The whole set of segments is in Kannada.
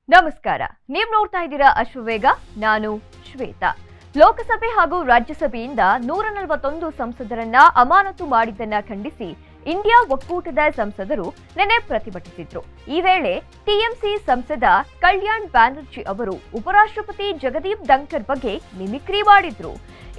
ನಮಸ್ಕಾರ. ನೀವು ನೋಡ್ತಾ ಇದ್ದೀರಾ ಅಶ್ವವೇಗ. ನಾನು ಶ್ವೇತಾ. ಲೋಕಸಭೆ ಹಾಗೂ ರಾಜ್ಯಸಭೆಯಿಂದ 141 ಸಂಸದರನ್ನ ಅಮಾನತು ಮಾಡಿದ್ದನ್ನ ಖಂಡಿಸಿ ಇಂಡಿಯಾ ಒಕ್ಕೂಟದ ಸಂಸದರು ನಿನ್ನೆ ಪ್ರತಿಭಟಿಸಿದ್ರು. ಈ ವೇಳೆ ಟಿಎಂಸಿ ಸಂಸದ ಕಲ್ಯಾಣ್ ಬ್ಯಾನರ್ಜಿ ಅವರು ಉಪರಾಷ್ಟ್ರಪತಿ ಜಗದೀಪ್ ಧನ್ಕರ್ ಬಗ್ಗೆ ಮಿಮಿಕ್ರಿ ಮಾಡಿದ್ರು.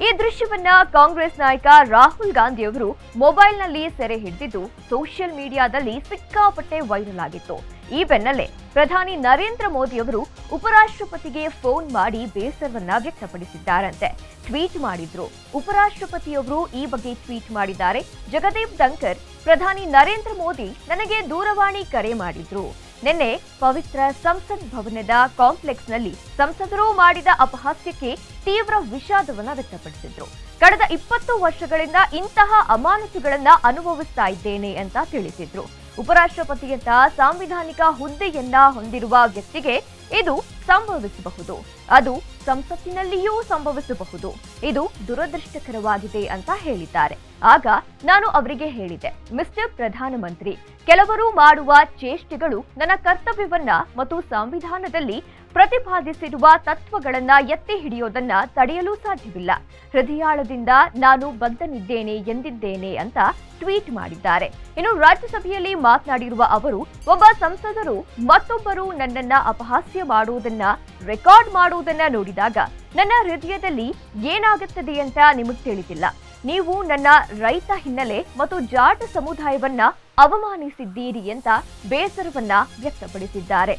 ಈ ದೃಶ್ಯವನ್ನ ಕಾಂಗ್ರೆಸ್ ನಾಯಕ ರಾಹುಲ್ ಗಾಂಧಿ ಅವರು ಮೊಬೈಲ್ನಲ್ಲಿ ಸೆರೆ ಹಿಡಿದಿದ್ದು ಸೋಷಿಯಲ್ ಮೀಡಿಯಾದಲ್ಲಿ ಸಿಕ್ಕಾಪಟ್ಟೆ ವೈರಲ್ ಆಗಿತ್ತು. ಈ ಬೆನ್ನಲ್ಲೇ ಪ್ರಧಾನಿ ನರೇಂದ್ರ ಮೋದಿ ಅವರು ಉಪರಾಷ್ಟ್ರಪತಿಗೆ ಫೋನ್ ಮಾಡಿ ಬೇಸರವನ್ನ ವ್ಯಕ್ತಪಡಿಸಿದ್ದಾರಂತೆ. ಟ್ವೀಟ್ ಮಾಡಿದ್ರು. ಉಪರಾಷ್ಟ್ರಪತಿಯವರು ಈ ಬಗ್ಗೆ ಟ್ವೀಟ್ ಮಾಡಿದ್ದಾರೆ. ಜಗದೀಪ್ ಧನ್ಕರ್ ಪ್ರಧಾನಿ ನರೇಂದ್ರ ಮೋದಿ ನನಗೆ ದೂರವಾಣಿ ಕರೆ ಮಾಡಿದ್ರು. ನಿನ್ನೆ ಪವಿತ್ರ ಸಂಸತ್ ಭವನದ ಕಾಂಪ್ಲೆಕ್ಸ್ನಲ್ಲಿ ಸಂಸದರು ಮಾಡಿದ ಅಪಹಾಸ್ಯಕ್ಕೆ ತೀವ್ರ ವಿಷಾದವನ್ನ ವ್ಯಕ್ತಪಡಿಸಿದ್ರು. ಕಳೆದ 20 ವರ್ಷಗಳಿಂದ ಇಂತಹ ಅಮಾನತುಗಳನ್ನ ಅನುಭವಿಸ್ತಾ ಇದ್ದೇನೆ ಅಂತ ತಿಳಿಸಿದ್ರು. ಉಪರಾಷ್ಟ್ರಪತಿಯಂತ ಸಾಂವಿಧಾನಿಕ ಹುದ್ದೆಯನ್ನ ಹೊಂದಿರುವ ವ್ಯಕ್ತಿಗೆ ಇದು ಸಂಭವಿಸಬಹುದು, ಅದು ಸಂಸತ್ತಿನಲ್ಲಿಯೂ ಸಂಭವಿಸಬಹುದು. ಇದು ದುರದೃಷ್ಟಕರವಾಗಿದೆ ಅಂತ ಹೇಳಿದ್ದಾರೆ. ಆಗ ನಾನು ಅವರಿಗೆ ಹೇಳಿದೆ, ಮಿಸ್ಟರ್ ಪ್ರಧಾನಮಂತ್ರಿ, ಕೆಲವರು ಮಾಡುವ ಚೇಷ್ಟೆಗಳು ನನ್ನ ಕರ್ತವ್ಯವನ್ನ ಮತ್ತು ಸಂವಿಧಾನದಲ್ಲಿ ಪ್ರತಿಪಾದಿಸಿರುವ ತತ್ವಗಳನ್ನ ಎತ್ತಿ ಹಿಡಿಯೋದನ್ನ ತಡೆಯಲು ಸಾಧ್ಯವಿಲ್ಲ. ಹೃದಯಾಳದಿಂದ ನಾನು ಬದ್ಧನಿದ್ದೇನೆ ಎಂದಿದ್ದೇನೆ ಅಂತ ಟ್ವೀಟ್ ಮಾಡಿದ್ದಾರೆ. ಇನ್ನು ರಾಜ್ಯಸಭೆಯಲ್ಲಿ ಮಾತನಾಡಿರುವ ಅವರು, ಒಬ್ಬ ಸಂಸದರು ಮತ್ತೊಬ್ಬರು ನನ್ನನ್ನ ಅಪಹಾಸ್ಯ ಮಾಡುವುದನ್ನ ರೆಕಾರ್ಡ್ ಮಾಡುವುದನ್ನ ನೋಡಿದಾಗ ನನ್ನ ಹೃದಯದಲ್ಲಿ ಏನಾಗುತ್ತದೆ ಅಂತ ನಿಮಗೆ ತಿಳಿದಿಲ್ಲ. ನೀವು ನನ್ನ ರೈತ ಹಿನ್ನೆಲೆ ಮತ್ತು ಜಾಟ್ ಸಮುದಾಯವನ್ನ ಅವಮಾನಿಸಿದ್ದೀರಿ ಅಂತ ಬೇಸರವನ್ನ ವ್ಯಕ್ತಪಡಿಸಿದ್ದಾರೆ.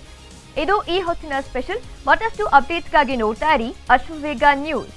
ಇದು ಈ ಹೊತ್ತಿನ ಸ್ಪೆಷಲ್. ಮತ್ತಷ್ಟು ಅಪ್ಡೇಟ್ಸ್ಗಾಗಿ ನೋಡ್ತಾ ಇರಿ ಅಶ್ವವೇಗ ನ್ಯೂಸ್.